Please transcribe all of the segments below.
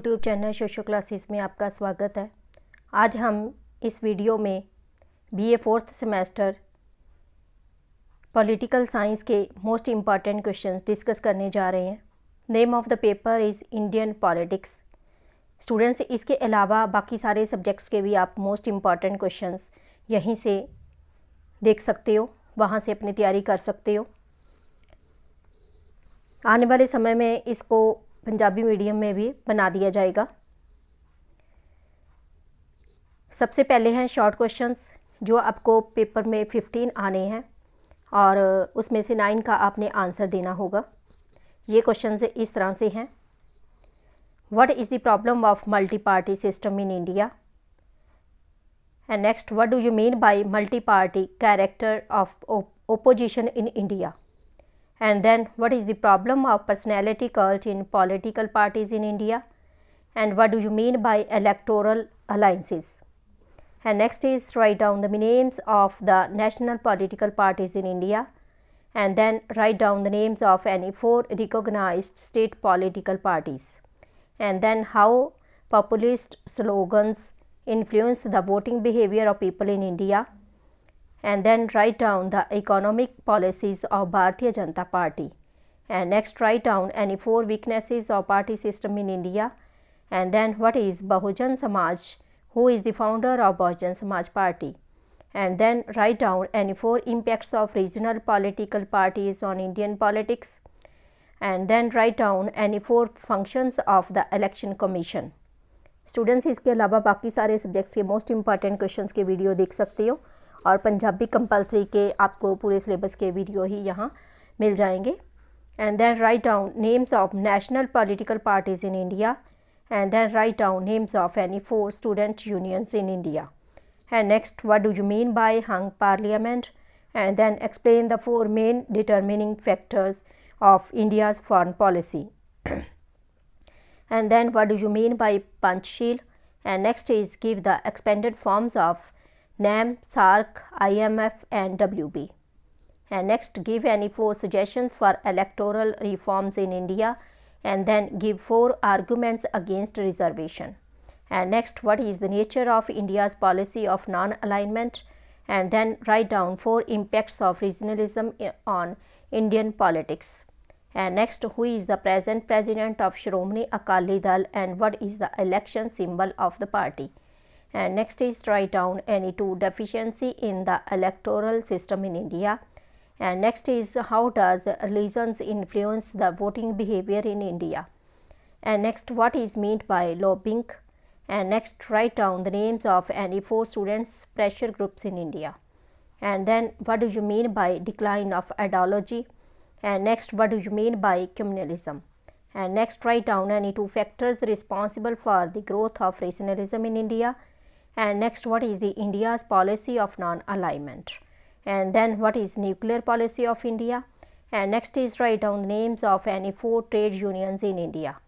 YouTube channel socio classes में आपका स्वागत है। आज हम इस वीडियो में BA fourth semester political science के मोस्ट इम्पॉर्टेंट क्वेश्चंस डिस्कस करने जा रहे हैं। Name of the paper is Indian politics. Students, इसके अलावा बाकी सारे सब्जेक्ट्स के भी आप मोस्ट इम्पॉर्टेंट क्वेश्चंस यहीं से देख सकते हो, वहाँ से अपनी तैयारी कर सकते हो। आने वाले समय में इसको पंजाबी मीडियम में भी बना दिया जाएगा। सबसे पहले हैं शॉर्ट क्वेश्चंस जो आपको पेपर में 15 आने हैं और उसमें से 9 का आपने आंसर देना होगा। ये क्वेश्चंस इस तरह से हैं। What is the problem of multi party system in India? And next, what do you mean bye multi party character of opposition in India? And then, what is the problem of personality cult in political parties in India? And what do you mean by electoral alliances? And next is write down the names of the national political parties in India, and then write down the names of any 4 recognized state political parties, and then how populist slogans influence the voting behavior of people in India, and then write down the economic policies of Bharatiya Janata Party, and next write down any 4 weaknesses of party system in India, and then what is Bahujan Samaj, who is the founder of Bahujan Samaj Party, and then write down any 4 impacts of regional political parties on Indian politics, and then write down any 4 functions of the election commission. Students, इसके अलावा बाकी सारे subjects के most important questions के video देख सकते हो और पंजाबी कंपलसरी के आपको पूरे सिलेबस के वीडियो ही यहाँ मिल जाएंगे। And then write down names of national political parties in India, and then write down names of any 4 student unions in India, and next, what do you mean by hung parliament, and then explain the 4 main determining factors of India's foreign policy, and then what do you mean by Panchsheel, and next is give the expanded forms of NAM, SARC, IMF and WB, and next give any 4 suggestions for electoral reforms in India, and then give 4 arguments against reservation, and next, what is the nature of India's policy of non-alignment, and then write down 4 impacts of regionalism on Indian politics, and next, who is the present president of Shromani Akali Dal and what is the election symbol of the party, and next is write down any 2 deficiency in the electoral system in India, and next is how does religions influence the voting behavior in India, and next, what is meant by lobbying, and next write down the names of any 4 students pressure groups in India, and then what do you mean by decline of ideology, and next, what do you mean by communalism, and next write down any 2 factors responsible for the growth of rationalism in India, and next, what is the India's policy of non-alignment, and then what is nuclear policy of India, and next is write down the names of any 4 trade unions in India,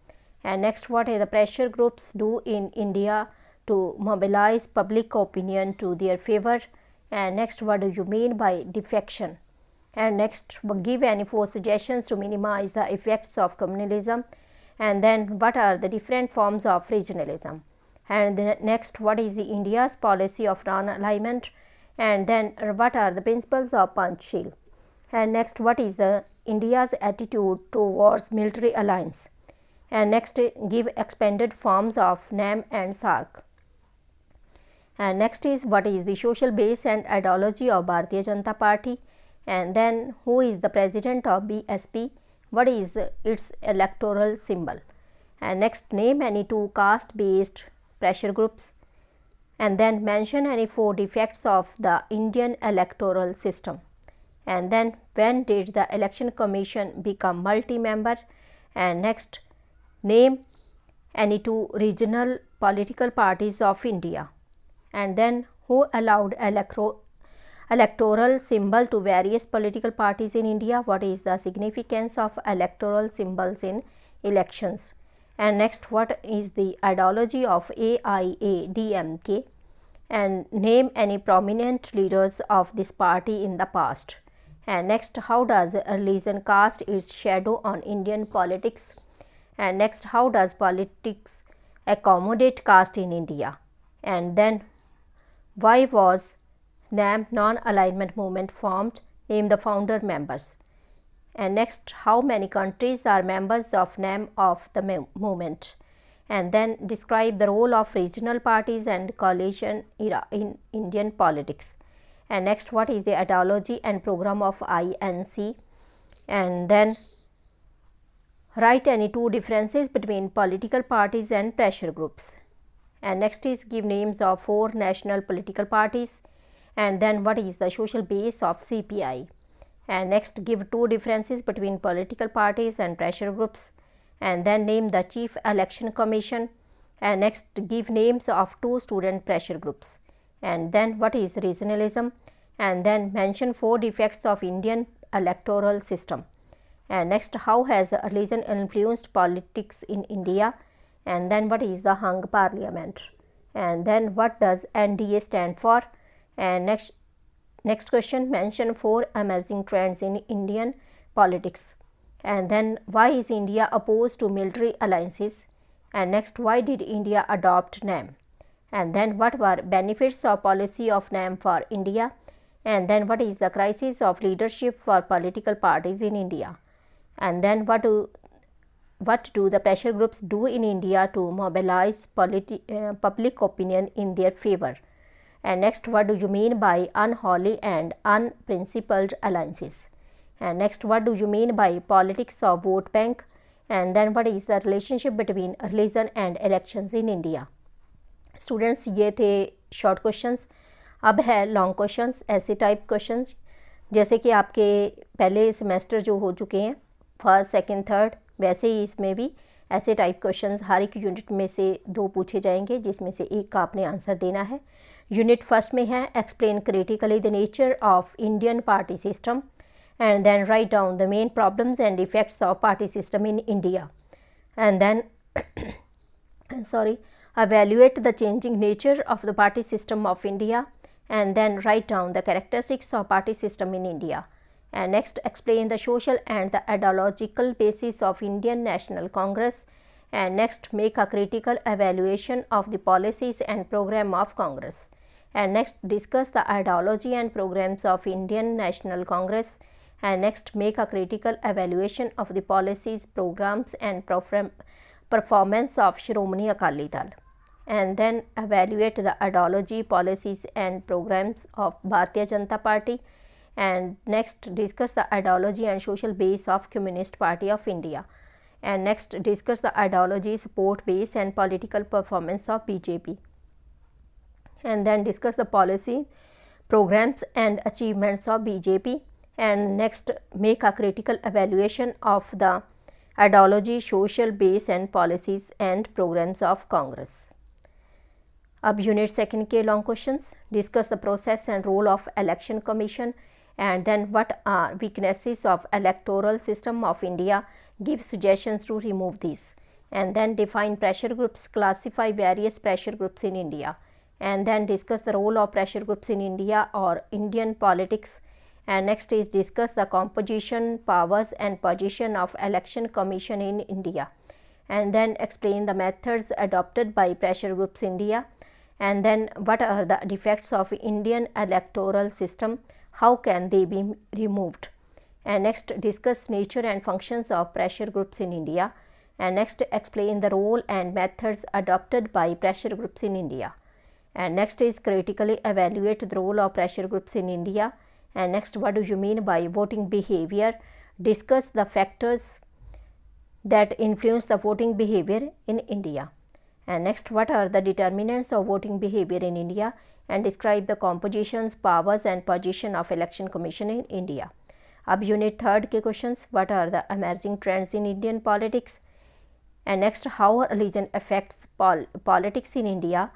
and next, what are the pressure groups do in India to mobilize public opinion to their favor, and next, what do you mean by defection, and next give any 4 suggestions to minimize the effects of communalism, and then what are the different forms of regionalism, and then next, what is the India's policy of non-alignment, and then what are the principles of Panchsheel, and next, what is the India's attitude towards military alliance, and next give expanded forms of NAM and SARC, and next is what is the social base and ideology of Bharatiya Janata Party, and then who is the president of BSP, what is its electoral symbol, and next name any 2 caste based pressure groups, and then mention any 4 defects of the Indian electoral system, and then when did the election commission become multi-member, and next name any 2 regional political parties of India, and then who allowed electoral symbol to various political parties in India, what is the significance of electoral symbols in elections, and next, what is the ideology of AIADMK, and name any prominent leaders of this party in the past, and next, how does religion cast its shadow on Indian politics, and next, how does accommodate caste in India? And then why was NAM non-alignment movement formed? Name the founder members. And next, how many countries are members of NAM of the movement? And then describe the role of regional parties and coalition era in Indian politics. And next, what is the ideology and program of INC? And then write any two differences between political parties and pressure groups. And next is give names of 4 national political parties. And then what is the social base of CPI? And next, give two differences between political parties and pressure groups. And then name the Chief Election Commission. And next, give names of 2 student pressure groups. And then what is regionalism? And then mention 4 defects of Indian electoral system. And next, how has religion influenced politics in India? And then what is the hung parliament? And then what does NDA stand for? And next question, mention 4 emerging trends in Indian politics. And then why is India opposed to military alliances? And next, why did India adopt NAM? And then what were benefits of policy of NAM for India? And then what is the crisis of leadership for political parties in India? And then what do the pressure groups do in India to mobilize public opinion in their favor? And next, what do you mean by unholy and unprincipled alliances? And next, what do you mean by politics of vote bank? And then what is the relationship between religion and elections in India? Students, ये थे short questions. अब है long questions, ऐसे type questions जैसे कि आपके पहले semester जो हो चुके हैं फर्स्ट, सेकंड, थर्ड, वैसे ही इसमें भी ऐसे टाइप क्वेश्चंस हर एक यूनिट में से 2 पूछे जाएंगे, जिसमें से एक का आपने आंसर देना है. यूनिट फर्स्ट में है explain critically the nature of Indian party system and then write down the main problems and effects of party system in India, and then evaluate the changing nature of the party system of India, and then write down the characteristics of party system in India, and next explain the social and the ideological basis of Indian National Congress, and next make a critical evaluation of the policies and program of Congress, and next discuss the ideology and programs of Indian National Congress, and next make a critical evaluation of the policies, programs and performance of Shiromani Akali Dal, and then evaluate the ideology, policies and programs of Bharatiya Janata Party, and next discuss the ideology and social base of Communist Party of India, and next discuss the ideology, support base and political performance of BJP, and then discuss the policy, programs and achievements of BJP, and next make a critical evaluation of the ideology, social base and policies and programs of Congress. अब unit second के long questions, discuss the process and role of election commission, and then what are weaknesses of electoral system of India, give suggestions to remove these, and then define pressure groups, classify various pressure groups in India, and then discuss the role of pressure groups in India or Indian politics, and next is discuss the composition, powers and position of election commission in India, and then explain the methods adopted by pressure groups India, and then what are the defects of Indian electoral system, how can they be removed, and next discuss nature and functions of pressure groups in India, and next explain the role and methods adopted by pressure groups in India, and next is critically evaluate the role of pressure groups in India, and next what do you mean by voting behavior, discuss the factors that influence the voting behavior in India, and next what are the determinants of voting behavior in India, and describe the compositions, powers and position of election commission in India. अब unit third के questions, what are the emerging trends in Indian politics, and next how religion affects politics in India,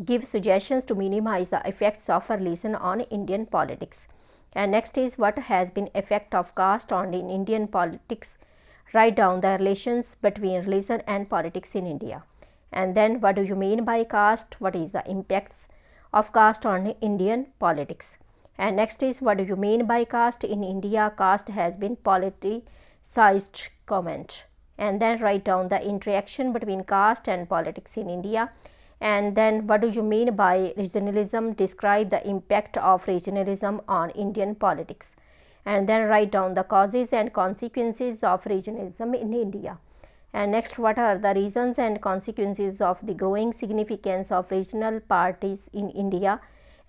give suggestions to minimize the effects of religion on Indian politics, and next is what has been effect of caste on in Indian politics, write down the relations between religion and politics in India, and then what do you mean by caste, what is the impacts of caste on Indian politics, and next is what do you mean by caste in India, caste has been politicized comment, and then write down the interaction between caste and politics in India, and then what do you mean by regionalism, describe the impact of regionalism on Indian politics, and then write down the causes and consequences of regionalism in India. And next, what are the reasons and consequences of the growing significance of regional parties in India,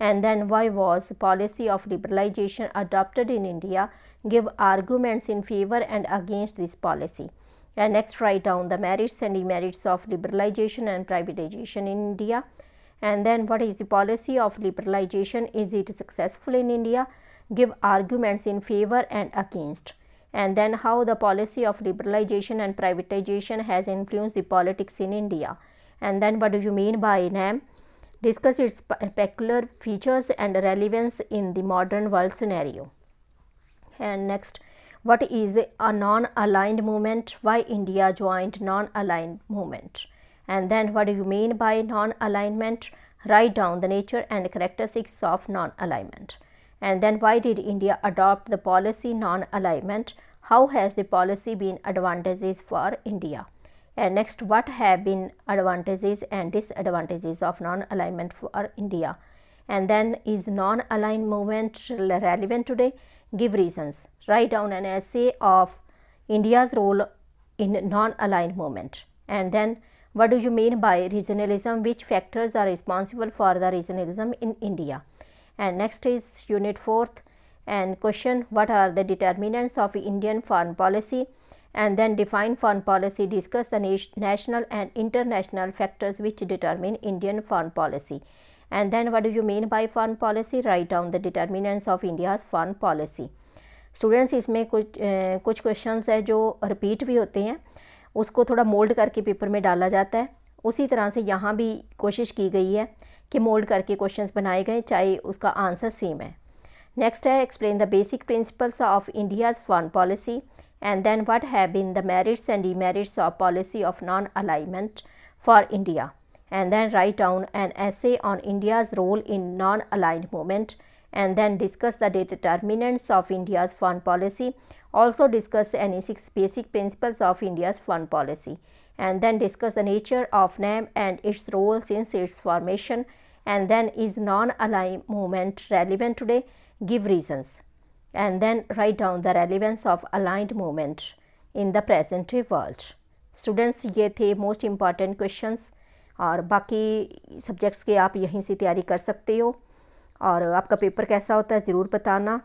and then why was policy of liberalization adopted in India, give arguments in favor and against this policy. And next, write down the merits and demerits of liberalization and privatization in India, and then what is the policy of liberalization, is it successful in India, give arguments in favor and against, and then how the policy of liberalization and privatization has influenced the politics in India, and then what do you mean by NAM, discuss its peculiar features and relevance in the modern world scenario. And next, what is a non-aligned movement, why India joined non-aligned movement, and then what do you mean by non-alignment, write down the nature and characteristics of non-alignment, and then why did India adopt the policy non-alignment, how has the policy been advantages for India, and next, what have been advantages and disadvantages of non-alignment for India, and then is non-aligned movement relevant today, give reasons, write down an essay of India's role in non-aligned movement, and then what do you mean by regionalism, which factors are responsible for the regionalism in India, and next is unit 4th and question, what are the determinants of Indian foreign policy, and then define foreign policy, discuss the national and international factors which determine Indian foreign policy, and then what do you mean by foreign policy, write down the determinants of India's foreign policy. Students, इसमें कुछ questions है जो repeat भी होते हैं, उसको थोड़ा mould करके पेपर में डाला जाता है, उसी तरह से यहाँ भी कोशिश की गई है कि मोल्ड करके क्वेश्चंस बनाए गए चाहे उसका आंसर सेम है. नेक्स्ट है explain the basic principles of India's foreign policy, and then what have been the merits and demerits of policy of non-alignment for India, and then write down an essay on India's role in non-aligned movement, and then discuss the determinants of India's foreign policy, also discuss any 6 basic principles of India's foreign policy, and then discuss the nature of NAM and its role since its formation, and then is non-aligned movement relevant today, give reasons, and then write down the relevance of aligned movement in the present day world. Students, ये थे most important questions, और बाकी subjects के आप यहीं से तैयारी कर सकते हो, और आपका पेपर कैसा होता है ज़रूर बताना.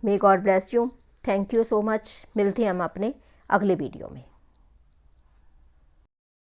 May God bless you. Thank you so much. मिलते हैं हम अपने अगले वीडियो में.